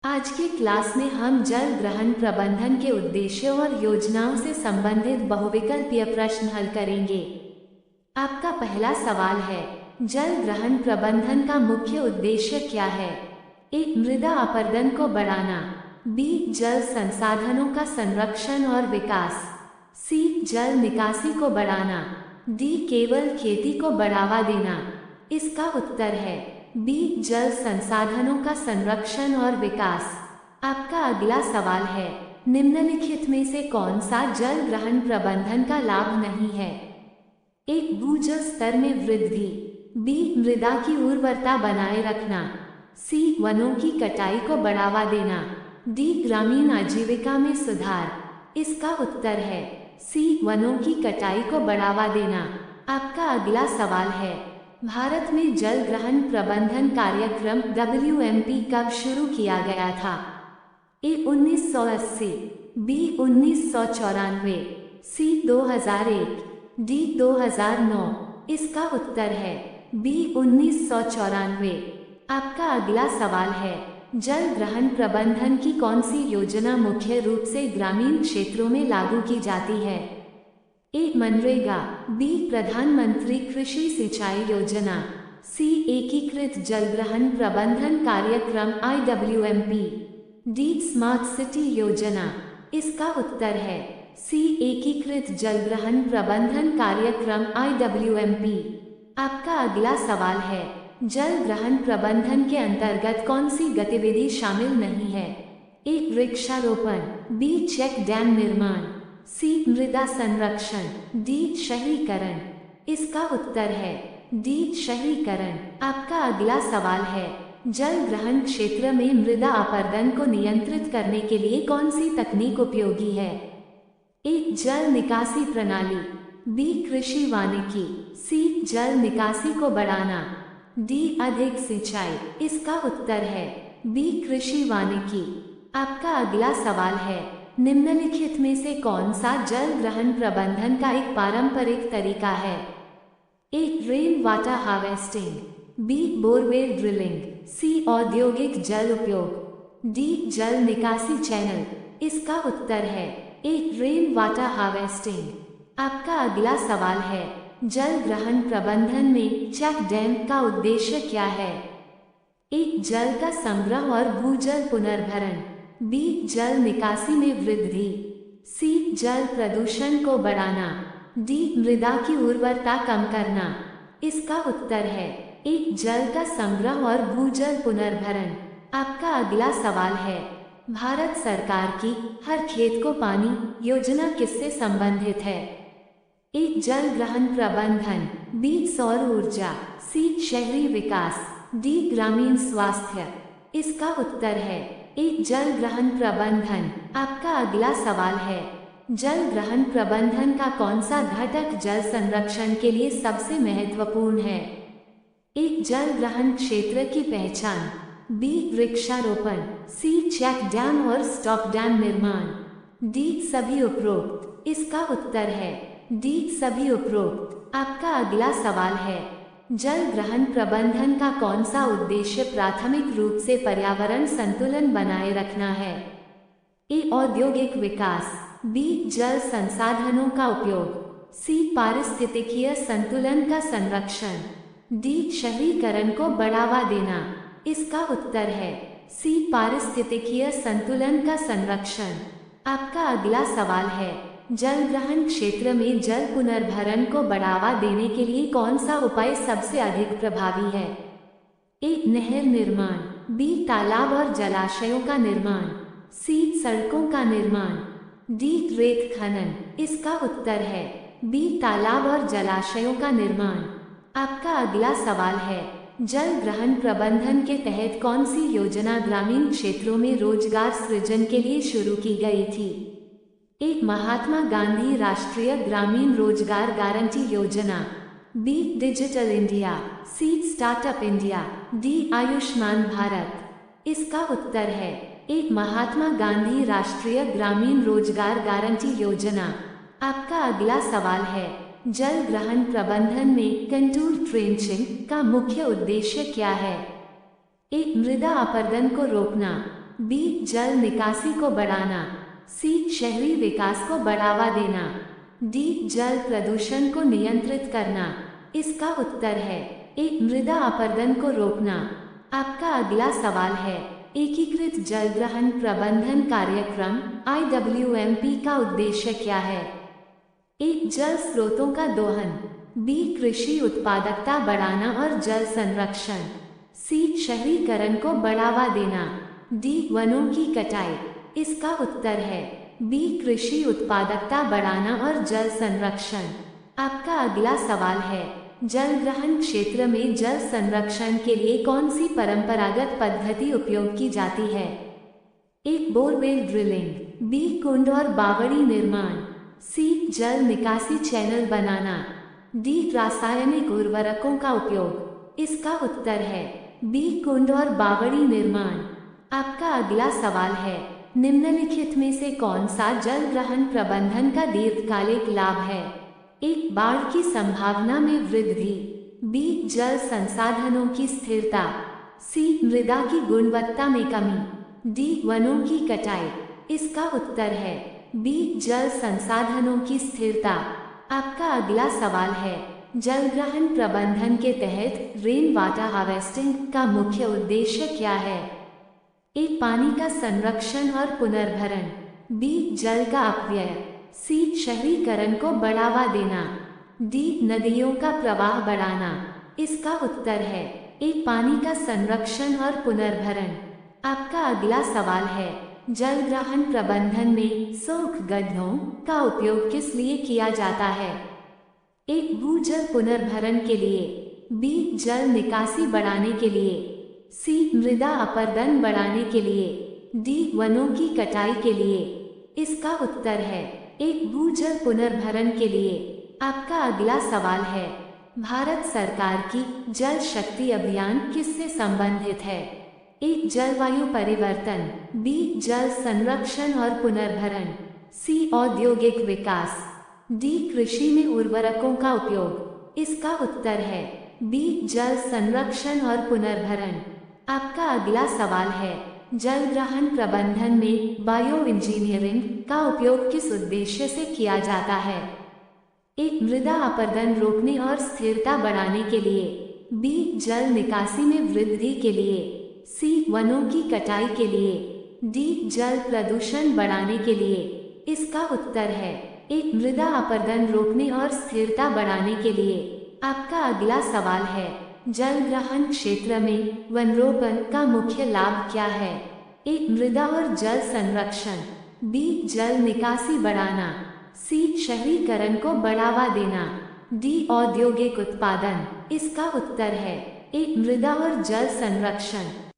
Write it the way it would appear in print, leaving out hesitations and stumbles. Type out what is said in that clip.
आज की क्लास में हम जल ग्रहण प्रबंधन के उद्देश्यों और योजनाओं से संबंधित बहुविकल्पीय प्रश्न हल करेंगे। आपका पहला सवाल है, जल ग्रहण प्रबंधन का मुख्य उद्देश्य क्या है? ए. मृदा अपरदन को बढ़ाना। बी. जल संसाधनों का संरक्षण और विकास। सी. जल निकासी को बढ़ाना। डी. केवल खेती को बढ़ावा देना। इसका उत्तर है बी. जल संसाधनों का संरक्षण और विकास। आपका अगला सवाल है, निम्नलिखित में से कौन सा जल ग्रहण प्रबंधन का लाभ नहीं है? एक. भूजल स्तर में वृद्धि। बी. मृदा की उर्वरता बनाए रखना। सी. वनों की कटाई को बढ़ावा देना। डी. ग्रामीण आजीविका में सुधार। इसका उत्तर है सी. वनों की कटाई को बढ़ावा देना। आपका अगला सवाल है, भारत में जल ग्रहण प्रबंधन कार्यक्रम WMP कब शुरू किया गया था? ए. 1980। बी. 1994। सी. 2001। डी. 2009। इसका उत्तर है बी. 1994। आपका अगला सवाल है, जल ग्रहण प्रबंधन की कौन सी योजना मुख्य रूप से ग्रामीण क्षेत्रों में लागू की जाती है? ए. मनरेगा। बी. प्रधानमंत्री कृषि सिंचाई योजना। सी. एकीकृत जल ग्रहण प्रबंधन कार्यक्रम IWMP। डी. स्मार्ट सिटी योजना। इसका उत्तर है सी. एकीकृत जल ग्रहण प्रबंधन कार्यक्रम IWMP। आपका अगला सवाल है, जल ग्रहण प्रबंधन के अंतर्गत कौन सी गतिविधि शामिल नहीं है? ए. वृक्षारोपण। बी. चेक डैम निर्माण। सी. मृदा संरक्षण। डी. शहरीकरण। इसका उत्तर है डी. शहरीकरण। आपका अगला सवाल है, जल ग्रहण क्षेत्र में मृदा अपरदन को नियंत्रित करने के लिए कौन सी तकनीक उपयोगी है? ए. जल निकासी प्रणाली। बी. कृषि वानिकी। सी. जल निकासी को बढ़ाना। डी. अधिक सिंचाई। इसका उत्तर है बी. कृषि वानिकी। आपका अगला सवाल है, निम्नलिखित में से कौन सा जल ग्रहण प्रबंधन का एक पारंपरिक तरीका है? A. Rain water harvesting. B. Borewell drilling. C. औद्योगिक जल उपयोग। डी. जल निकासी चैनल। इसका उत्तर है ए. Rain water harvesting. आपका अगला सवाल है, जल ग्रहण प्रबंधन में चेक डैम का उद्देश्य क्या है? ए. जल का संग्रह और भूजल पुनर्भरण। बी. जल निकासी में वृद्धि। सी. जल प्रदूषण को बढ़ाना। डी. मृदा की उर्वरता कम करना। इसका उत्तर है ए. जल का संग्रह और भूजल पुनर्भरण। आपका अगला सवाल है, भारत सरकार की हर खेत को पानी योजना किससे संबंधित है? ए. जल ग्रहण प्रबंधन। बी. सौर ऊर्जा। सी. शहरी विकास। डी. ग्रामीण स्वास्थ्य। इसका उत्तर है ए. जल ग्रहण प्रबंधन। आपका अगला सवाल है, जल ग्रहण प्रबंधन का कौन सा घटक जल संरक्षण के लिए सबसे महत्वपूर्ण है? ए. जल ग्रहण क्षेत्र की पहचान। बी. वृक्षारोपण। सी. चेक डैम और स्टॉप डैम निर्माण। डी. सभी उपरोक्त। इसका उत्तर है डी. सभी उपरोक्त। आपका अगला सवाल है, जल ग्रहण प्रबंधन का कौन सा उद्देश्य प्राथमिक रूप से पर्यावरण संतुलन बनाए रखना है? ए. औद्योगिक विकास। बी. जल संसाधनों का उपयोग। सी. पारिस्थितिकीय संतुलन का संरक्षण। डी. शहरीकरण को बढ़ावा देना। इसका उत्तर है सी. पारिस्थितिकीय संतुलन का संरक्षण। आपका अगला सवाल है, जल ग्रहण क्षेत्र में जल पुनर्भरण को बढ़ावा देने के लिए कौन सा उपाय सबसे अधिक प्रभावी है? ए. नहर निर्माण। बी. तालाब और जलाशयों का निर्माण। सी. सड़कों का निर्माण। डी. रेत खनन। इसका उत्तर है बी. तालाब और जलाशयों का निर्माण। आपका अगला सवाल है, जल ग्रहण प्रबंधन के तहत कौन सी योजना ग्रामीण क्षेत्रों में रोजगार सृजन के लिए शुरू की गई थी? ए. महात्मा गांधी राष्ट्रीय ग्रामीण रोजगार गारंटी योजना। B. Digital India. C. Startup India. D. Ayushman Bharat. इसका उत्तर है ए. महात्मा गांधी राष्ट्रीय ग्रामीण रोजगार गारंटी योजना। आपका अगला सवाल है, जल ग्रहण प्रबंधन में कंटूर ट्रेंचिंग का मुख्य उद्देश्य क्या है? ए. मृदा अपरदन को रोकना। बी जल निकासी को बढ़ाना, सी शहरी विकास को बढ़ावा देना, डी जल प्रदूषण को नियंत्रित करना। इसका उत्तर है ए मृदा अपरदन को रोकना। आपका अगला सवाल है एकीकृत जल ग्रहण प्रबंधन कार्यक्रम IWMP का उद्देश्य क्या है? एक जल स्रोतों का दोहन, बी कृषि उत्पादकता बढ़ाना और जल संरक्षण, सी शहरीकरण को बढ़ावा देना, डी वनों की कटाई। इसका उत्तर है बी कृषि उत्पादकता बढ़ाना और जल संरक्षण। आपका अगला सवाल है जल ग्रहण क्षेत्र में जल संरक्षण के लिए कौन सी परंपरागत पद्धति उपयोग की जाती है? एक बोरवेल ड्रिलिंग, बी कुंड और बावड़ी निर्माण, सी जल निकासी चैनल बनाना, डी रासायनिक उर्वरकों का उपयोग। इसका उत्तर है बी कुंड और बावड़ी निर्माण। आपका अगला सवाल है निम्नलिखित में से कौन सा जल ग्रहण प्रबंधन का दीर्घकालिक लाभ है? एक बाढ़ की संभावना में वृद्धि, बी जल संसाधनों की स्थिरता, सी मृदा की गुणवत्ता में कमी, डी वनों की कटाई। इसका उत्तर है बी जल संसाधनों की स्थिरता। आपका अगला सवाल है जल ग्रहण प्रबंधन के तहत रेन वाटर हार्वेस्टिंग का मुख्य उद्देश्य क्या है? एक पानी का संरक्षण और पुनर्भरण, बी जल का अपव्यय, सी शहरीकरण को बढ़ावा देना, डी नदियों का प्रवाह बढ़ाना। इसका उत्तर है एक पानी का संरक्षण और पुनर्भरण। आपका अगला सवाल है जल ग्रहण प्रबंधन में सूख गड्ढों का उपयोग किस लिए किया जाता है? एक भूजल पुनर्भरण के लिए, बी जल निकासी बढ़ाने के लिए, सी मृदा अपरदन बढ़ाने के लिए, डी वनों की कटाई के लिए। इसका उत्तर है एक भूजल पुनर्भरण के लिए। आपका अगला सवाल है भारत सरकार की जल शक्ति अभियान किससे संबंधित है? एक जलवायु परिवर्तन, बी जल संरक्षण और पुनर्भरण, सी औद्योगिक विकास, डी कृषि में उर्वरकों का उपयोग। इसका उत्तर है बी जल संरक्षण और पुनर्भरण। आपका अगला सवाल है जल ग्रहण प्रबंधन में बायो इंजीनियरिंग का उपयोग किस उद्देश्य से किया जाता है? एक मृदा अपरदन रोकने और स्थिरता बढ़ाने के लिए, बी जल निकासी में वृद्धि के लिए, सी वनों की कटाई के लिए, डी जल प्रदूषण बढ़ाने के लिए। इसका उत्तर है एक मृदा अपरदन रोकने और स्थिरता बढ़ाने के लिए। आपका अगला सवाल है जल ग्रहण क्षेत्र में वनरोपण का मुख्य लाभ क्या है? एक मृदा और जल संरक्षण, बी जल निकासी बढ़ाना, सी शहरीकरण को बढ़ावा देना, डी औद्योगिक उत्पादन। इसका उत्तर है एक मृदा और जल संरक्षण।